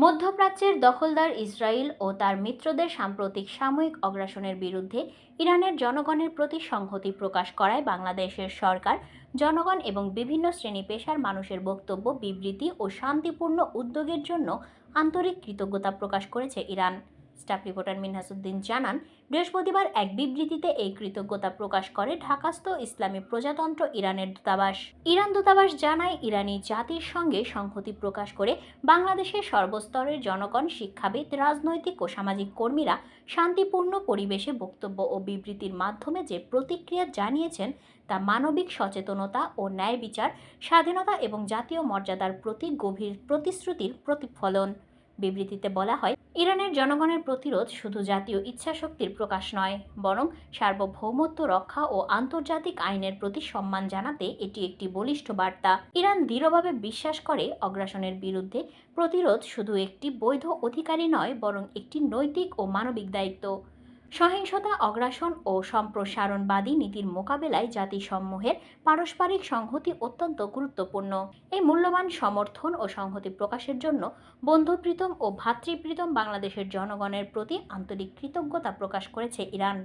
মধ্যপ্রাচ্যের দখলদার ইসরায়েল ও তার মিত্রদের সাম্প্রতিক সাময়িক অগ্রাসনের বিরুদ্ধে ইরানের জনগণের প্রতি সংহতি প্রকাশ করায় বাংলাদেশের সরকার, জনগণ এবং বিভিন্ন শ্রেণী পেশার মানুষের বক্তব্য, বিবৃতি ও শান্তিপূর্ণ উদ্যোগের জন্য আন্তরিক কৃতজ্ঞতা প্রকাশ করেছে ইরান। স্টাফ রিপোর্টার মিনহাসউদ্দিন জানান, বৃহস্পতিবার এক বিবৃতিতে এই কৃতজ্ঞতা প্রকাশ করে ঢাকাস্থ ইসলামী প্রজাতন্ত্র ইরানের দূতাবাস। ইরান দূতাবাস জানায়, ইরানি জাতির সঙ্গে সংহতি প্রকাশ করে বাংলাদেশের সর্বস্তরের জনগণ, শিক্ষাবিদ, রাজনৈতিক ও সামাজিক কর্মীরা শান্তিপূর্ণ পরিবেশে বক্তব্য ও বিবৃতির মাধ্যমে যে প্রতিক্রিয়া জানিয়েছেন তা মানবিক সচেতনতা ও ন্যায় বিচার, স্বাধীনতা এবং জাতীয় মর্যাদার প্রতি গভীর প্রতিশ্রুতির প্রতিফলন। বিবৃতিতে বলা হয়, ইরানের জনগণের প্রতিরোধ শুধু জাতীয় ইচ্ছাশক্তির প্রকাশ নয়, বরং সার্বভৌমত্ব রক্ষা ও আন্তর্জাতিক আইনের প্রতি সম্মান জানাতে এটি একটি বলিষ্ঠ বার্তা। ইরান দৃঢ়ভাবে বিশ্বাস করে, অগ্রাসনের বিরুদ্ধে প্রতিরোধ শুধু একটি বৈধ অধিকারই নয়, বরং একটি নৈতিক ও মানবিক দায়িত্ব। সহিংসতা, অগ্রাসন ও সম্প্রসারণবাদী নীতির মোকাবেলায় জাতিসমূহের পারস্পরিক সংহতি অত্যন্ত গুরুত্বপূর্ণ। এই মূল্যবান সমর্থন ও সংহতি প্রকাশের জন্য বন্ধুপ্রীতম ও ভ্রাতৃপ্রীতম বাংলাদেশের জনগণের প্রতি আন্তরিক কৃতজ্ঞতা প্রকাশ করেছে ইরান।